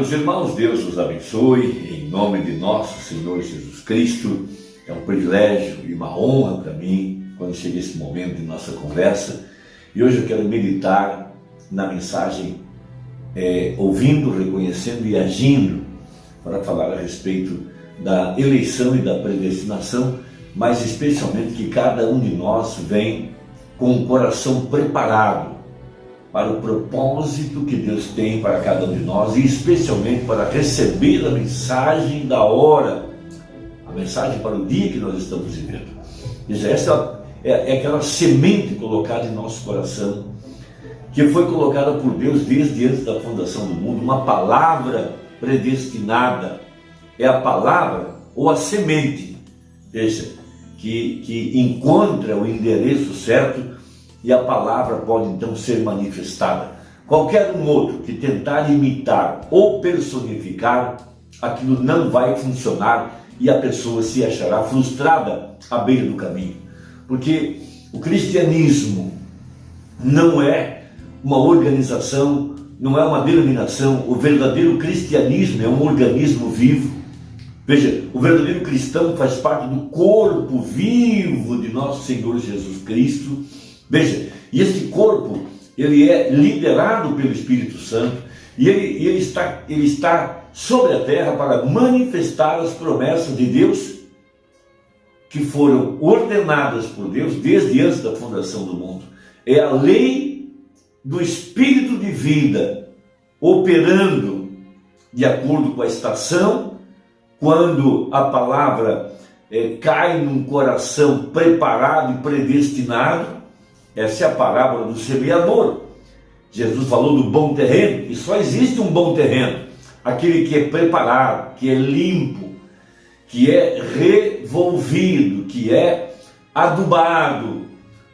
meus irmãos, Deus os abençoe, em nome de nosso Senhor Jesus Cristo. É um privilégio e uma honra para mim, quando chega esse momento de nossa conversa. E hoje eu quero meditar na mensagem ouvindo, reconhecendo e agindo, para falar a respeito da eleição e da predestinação, mas especialmente que cada um de nós vem com o coração preparado para o propósito que Deus tem para cada um de nós, e especialmente para receber a mensagem da hora, a mensagem para o dia que nós estamos vivendo. Veja, essa é aquela semente colocada em nosso coração, que foi colocada por Deus desde antes da fundação do mundo, uma palavra predestinada. É a palavra ou a semente, veja, que encontra o endereço certo, e a palavra pode então ser manifestada. Qualquer um outro que tentar imitar ou personificar, aquilo não vai funcionar e a pessoa se achará frustrada à beira do caminho. Porque o cristianismo não é uma organização, não é uma denominação. O verdadeiro cristianismo é um organismo vivo. Veja, o verdadeiro cristão faz parte do corpo vivo de nosso Senhor Jesus Cristo. Veja, e este corpo, ele é liderado pelo Espírito Santo, e ele está sobre a terra para manifestar as promessas de Deus, que foram ordenadas por Deus desde antes da fundação do mundo. É a lei do Espírito de vida, operando de acordo com a estação. Quando a palavra cai num coração preparado e predestinado, essa é a parábola do semeador. Jesus falou do bom terreno, e só existe um bom terreno, aquele que é preparado, que é limpo, que é revolvido, que é adubado,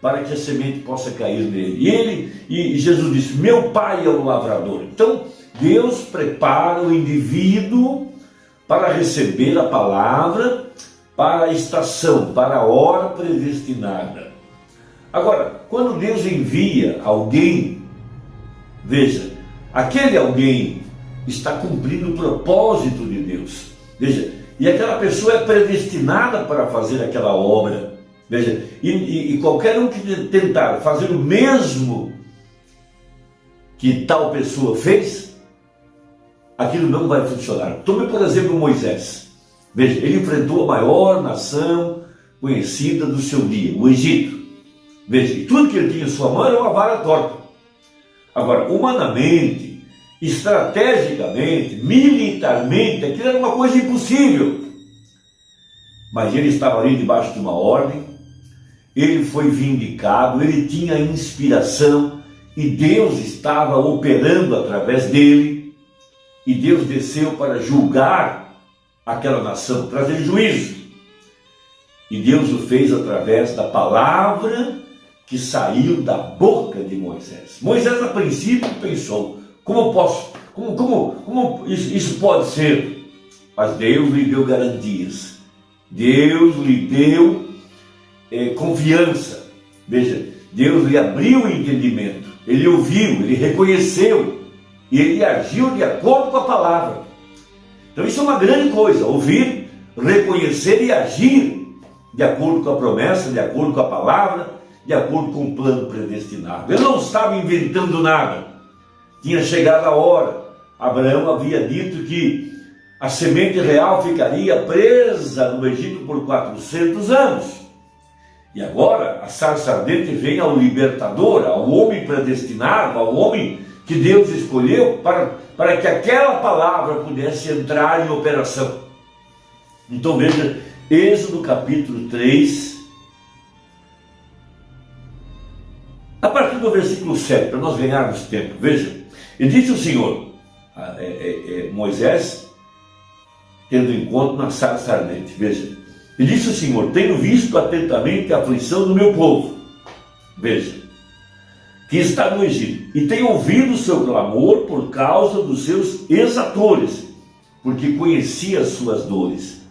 para que a semente possa cair nele. E Jesus disse: meu Pai é o lavrador. Então Deus prepara o indivíduo para receber a palavra, para a estação, para a hora predestinada. Agora, quando Deus envia alguém, veja, aquele alguém está cumprindo o propósito de Deus. Veja, e aquela pessoa é predestinada para fazer aquela obra. Veja, e qualquer um que tentar fazer o mesmo que tal pessoa fez, aquilo não vai funcionar. Tome, por exemplo, Moisés. Veja, ele enfrentou a maior nação conhecida do seu dia, o Egito. Veja, tudo que ele tinha em sua mão era uma vara torta. Agora, humanamente, estrategicamente, militarmente, aquilo era uma coisa impossível. Mas ele estava ali debaixo de uma ordem, ele foi vindicado, ele tinha inspiração, e Deus estava operando através dele, e Deus desceu para julgar aquela nação, trazer juízo. E Deus o fez através da palavra que saiu da boca de Moisés. Moisés, a princípio, pensou: como isso pode ser? Mas Deus lhe deu garantias, Deus lhe deu confiança. Veja, Deus lhe abriu o entendimento, ele ouviu, ele reconheceu, e ele agiu de acordo com a palavra. Então isso é uma grande coisa, ouvir, reconhecer e agir de acordo com a promessa, de acordo com a palavra, de acordo com o plano predestinado. Ele não estava inventando nada. Tinha chegado a hora. Abraão havia dito que a semente real ficaria presa no Egito por 400 anos. E agora a sarça ardente vem ao libertador, ao homem predestinado, ao homem que Deus escolheu para que aquela palavra pudesse entrar em operação. Então veja, Êxodo capítulo 3, a partir do versículo 7, para nós ganharmos tempo. Veja, e disse o Senhor, Moisés, tendo encontro na sarça ardente. Veja, e disse o Senhor: tenho visto atentamente a aflição do meu povo, veja, que está no Egito, e tenho ouvido o seu clamor por causa dos seus exatores, porque conheci as suas dores.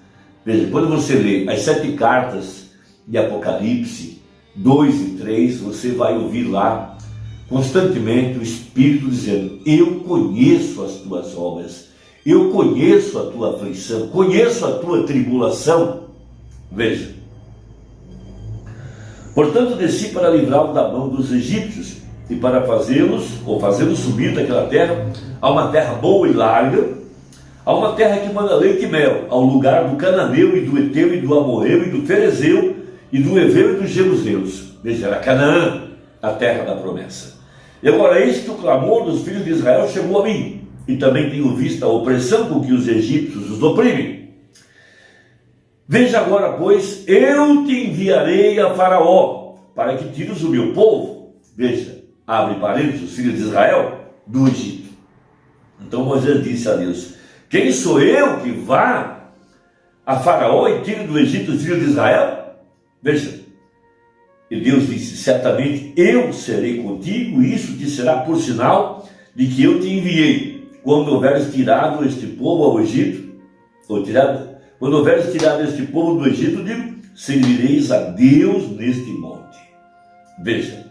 Veja, quando você lê as 7 cartas de Apocalipse 2 e 3, você vai ouvir lá constantemente o Espírito dizendo: eu conheço as tuas obras, Eu conheço a tua aflição, conheço a tua tribulação. Veja. Portanto, desci para livrá-lo da mão dos egípcios e para fazê-los subir daquela terra a uma terra boa e larga, a uma terra que manda leite e mel, ao lugar do cananeu e do eteu e do amorreu e do ferezeu e do heveu e dos jebuseus. Veja, era Canaã, a terra da promessa. E agora, eis que o clamor dos filhos de Israel chegou a mim, e também tenho visto a opressão com que os egípcios os oprimem. Veja agora, pois, eu te enviarei a Faraó, para que tires o meu povo, veja, abre parênteses, os filhos de Israel, do Egito. Então Moisés disse a Deus: quem sou eu que vá a Faraó e tire do Egito os filhos de Israel? Veja, e Deus disse: certamente eu serei contigo, e isso te será por sinal de que eu te enviei. Quando houveres tirado este povo ao Egito, quando houveres tirado este povo do Egito, digo, servireis a Deus neste monte. Veja,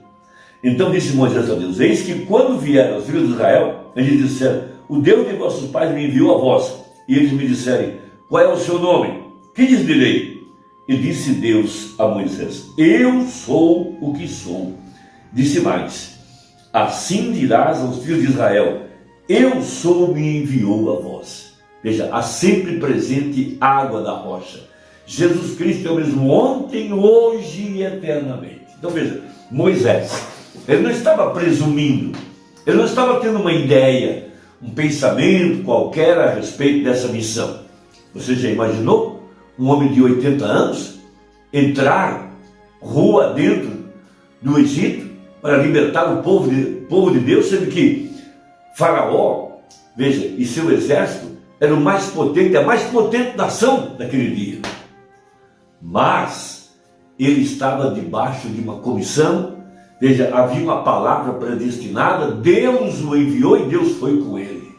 então disse Moisés a Deus: eis que quando vieram os filhos de Israel, eles disseram: o Deus de vossos pais me enviou a vós. E eles me disserem: qual é o seu nome? Que lhes direi? E disse Deus a Moisés: eu sou o que sou. Disse mais: assim dirás aos filhos de Israel: eu sou, me enviou a vós. Veja, a sempre presente água da rocha. Jesus Cristo é o mesmo ontem, hoje e eternamente. Então veja, Moisés, ele não estava presumindo, ele não estava tendo uma ideia, um pensamento qualquer a respeito dessa missão. Você já imaginou um homem de 80 anos entrar rua dentro do Egito para libertar o povo de Deus, sendo que Faraó, veja, e seu exército era o mais potente, a mais potente nação daquele dia. Mas ele estava debaixo de uma comissão, veja, havia uma palavra predestinada, Deus o enviou e Deus foi com ele.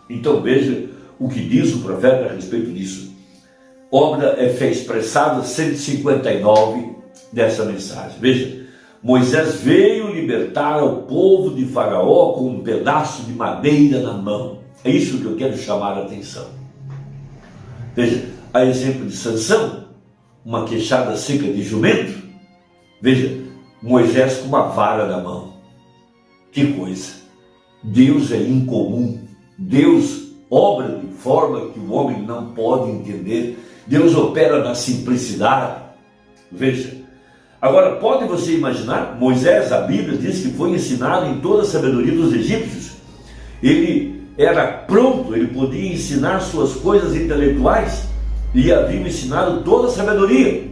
Então veja o que diz o profeta a respeito disso. Obra é fé expressada 159 dessa mensagem. Veja, Moisés veio libertar o povo de Faraó com um pedaço de madeira na mão. É isso que eu quero chamar a atenção. Veja, a exemplo de Sansão, uma queixada seca de jumento. Veja, Moisés com uma vara na mão. Que coisa! Deus é incomum. Deus obra de forma que o homem não pode entender. Deus opera na simplicidade. Veja, agora pode você imaginar, Moisés, a Bíblia diz que foi ensinado em toda a sabedoria dos egípcios. Ele era pronto, ele podia ensinar suas coisas intelectuais, e havia ensinado toda a sabedoria.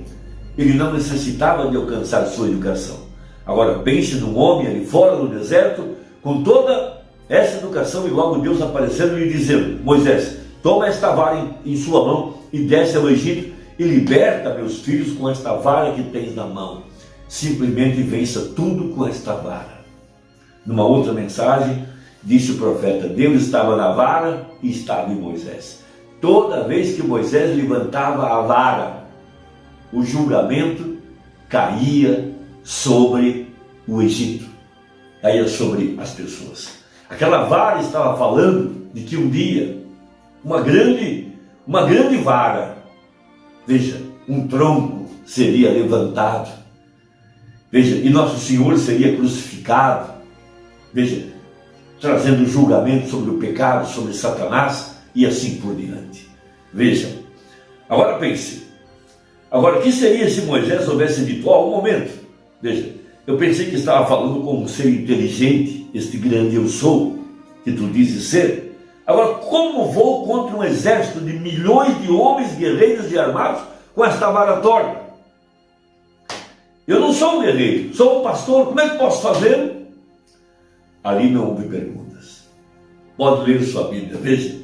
Ele não necessitava de alcançar sua educação. Agora pense num homem ali fora no deserto, com toda essa educação, e logo Deus aparecendo e lhe dizendo: Moisés, toma esta vara em sua mão e desce ao Egito e liberta meus filhos com esta vara que tens na mão. Simplesmente vença tudo com esta vara. Numa outra mensagem, disse o profeta: Deus estava na vara e estava em Moisés. Toda vez que Moisés levantava a vara, o julgamento caía sobre o Egito, caía sobre as pessoas. Aquela vara estava falando de que um dia uma grande vara, veja, um tronco seria levantado, veja, e nosso Senhor seria crucificado, veja, trazendo julgamento sobre o pecado, sobre Satanás e assim por diante. Veja, agora pense, agora o que seria se Moisés houvesse dito: um momento, veja, eu pensei que estava falando com um ser inteligente, este grande eu sou, que tu dizes ser. Agora, como vou contra um exército de milhões de homens guerreiros e armados com esta vara torta? Eu não sou um guerreiro, sou um pastor, como é que posso fazer? Ali não houve perguntas. Pode ler sua Bíblia, veja.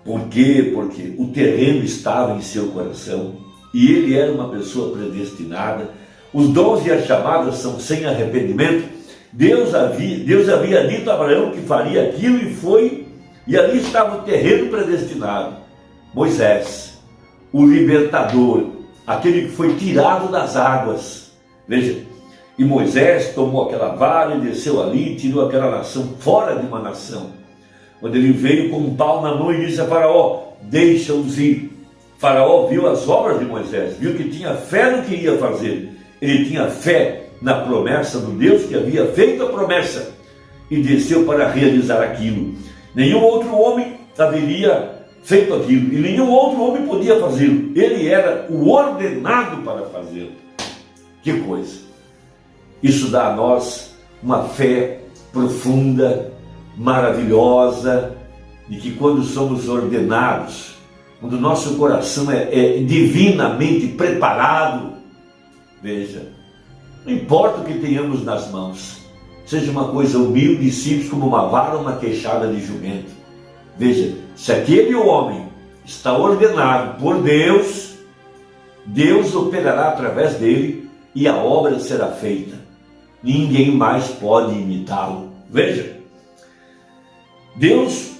Por quê? Porque o terreno estava em seu coração e ele era uma pessoa predestinada. Os dons e as chamadas são sem arrependimento. Deus havia dito a Abraão que faria aquilo e foi, e ali estava o terreno predestinado. Moisés, o libertador, aquele que foi tirado das águas. Veja, e Moisés tomou aquela vara e desceu ali e tirou aquela nação fora de uma nação. quando ele veio com um pau na mão e disse a Faraó: deixa-os ir. Faraó viu as obras de Moisés, viu que tinha fé no que ia fazer. Ele tinha fé na promessa do Deus que havia feito a promessa e desceu para realizar aquilo. Nenhum outro homem haveria feito aquilo e nenhum outro homem podia fazê-lo. Ele era o ordenado para fazê-lo. Que coisa! Isso dá a nós uma fé profunda, maravilhosa, de que quando somos ordenados, quando o nosso coração é divinamente preparado, veja, não importa o que tenhamos nas mãos, seja uma coisa humilde e simples como uma vara ou uma queixada de jumento. Veja, se aquele homem está ordenado por Deus, Deus operará através dele e a obra será feita. Ninguém mais pode imitá-lo. Veja, Deus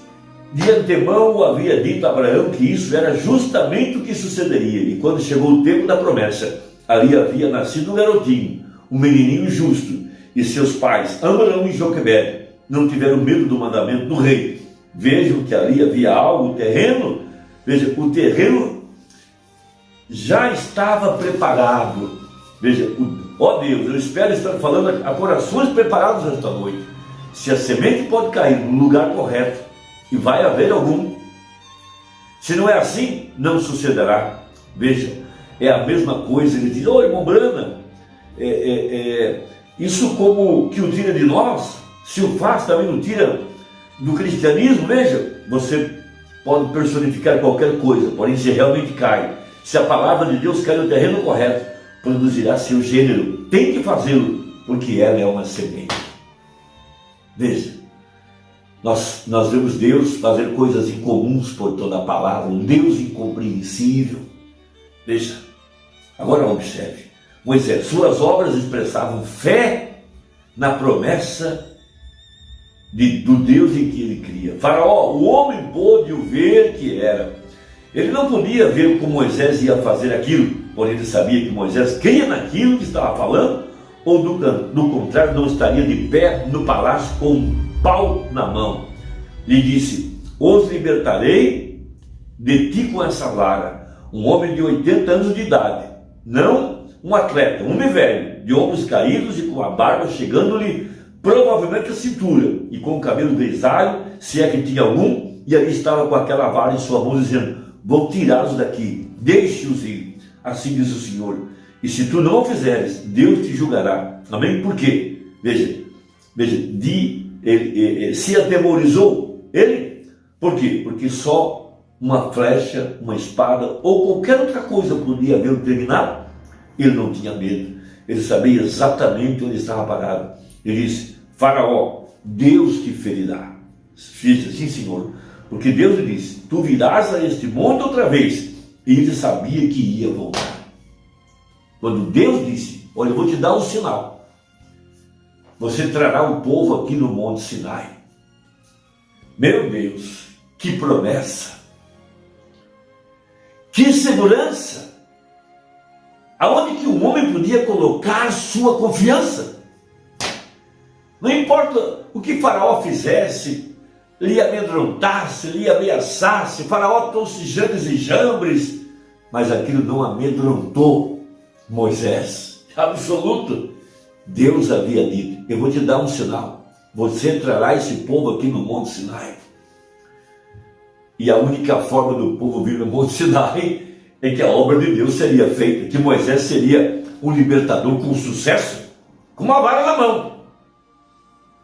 de antemão havia dito a Abraão que isso era justamente o que sucederia. E quando chegou o tempo da promessa, ali havia nascido um garotinho, um menininho justo, e seus pais, Amram e Joquebede, não tiveram medo do mandamento do rei. Vejam que ali havia algo, o terreno, veja, o terreno já estava preparado. Veja, ó Deus, eu espero estar falando a corações preparados esta noite. Se a semente pode cair no lugar correto, e vai haver algum. Se não é assim, não sucederá. Veja, é a mesma coisa. Ele diz: ô irmão Brana, isso como que o tira de nós, se o faz também não tira do cristianismo. Veja, você pode personificar qualquer coisa, porém se realmente cai, se a palavra de Deus cai no terreno correto, produzirá seu gênero. Tem que fazê-lo, porque ela é uma semente. Veja, nós vemos Deus fazer coisas incomuns por toda a palavra, um Deus incompreensível. Veja, agora observe, Moisés, suas obras expressavam fé na promessa do Deus em que ele cria. Faraó, o homem pôde o ver que era. Ele não podia ver como Moisés ia fazer aquilo, porém ele sabia que Moisés cria naquilo que estava falando, ou do contrário não estaria de pé no palácio com um pau na mão. Lhe disse: os libertarei de ti com essa vara. Um homem de 80 anos de idade, não um atleta, um homem velho, de ombros caídos e com a barba chegando-lhe provavelmente à cintura, e com o cabelo grisalho, se é que tinha algum, e ali estava com aquela vara em sua mão, dizendo: vou tirá-los daqui, deixe-os ir, assim diz o Senhor, e se tu não o fizeres, Deus te julgará. Amém? Por quê? Veja, se atemorizou ele. Por quê? Porque só uma flecha, uma espada ou qualquer outra coisa podia haver terminado. Ele não tinha medo, ele sabia exatamente onde estava parado. Ele disse: Faraó, Deus te ferirá. Fiz sim, Senhor, porque Deus lhe disse: tu virás a este monte outra vez. E ele sabia que ia voltar. Quando Deus disse: olha, eu vou te dar um sinal, você trará o povo aqui no Monte Sinai. Meu Deus, que promessa! Que segurança! Aonde que o homem podia colocar sua confiança? Não importa o que Faraó fizesse, lhe amedrontasse, lhe ameaçasse, Faraó trouxe jandes e jambres, mas aquilo não amedrontou Moisés. Absoluto. Deus havia dito: eu vou te dar um sinal, você trará esse povo aqui no Monte Sinai. E a única forma do povo vir no Monte Sinai é que a obra de Deus seria feita, que Moisés seria um libertador com sucesso, com uma vara na mão.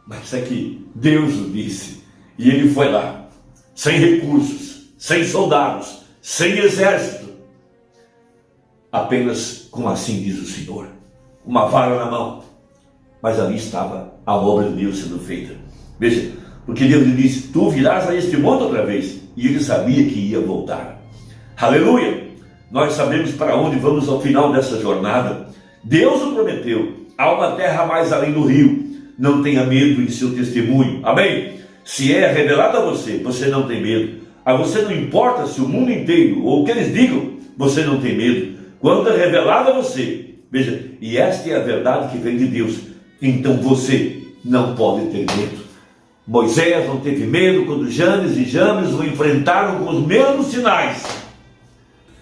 Mas é que Deus o disse, e ele foi lá, sem recursos, sem soldados, sem exército, apenas com assim diz o Senhor, uma vara na mão. Mas ali estava a obra de Deus sendo feita. Veja, porque Deus lhe disse: tu virás a este monte outra vez. E ele sabia que ia voltar. Aleluia! Nós sabemos para onde vamos ao final dessa jornada. Deus o prometeu: há uma terra mais além do rio. Não tenha medo em seu testemunho. Amém? Se é revelado a você, você não tem medo. A você não importa se o mundo inteiro, ou o que eles digam, você não tem medo. Quando é revelado a você, veja, e esta é a verdade que vem de Deus, então você não pode ter medo. Moisés não teve medo quando Janes e Jambres o enfrentaram com os mesmos sinais.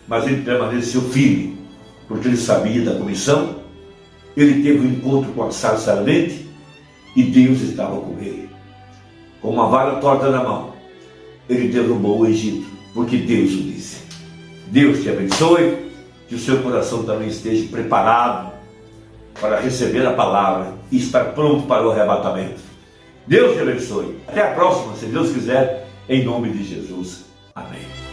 Mas ele permaneceu firme, porque ele sabia da comissão. Ele teve um encontro com a sarça ardente e Deus estava com ele. Com uma vara torta na mão, ele derrubou o Egito, porque Deus o disse. Deus te abençoe, que o seu coração também esteja preparado para receber a palavra e estar pronto para o arrebatamento. Deus te abençoe. Até a próxima, se Deus quiser, em nome de Jesus. Amém.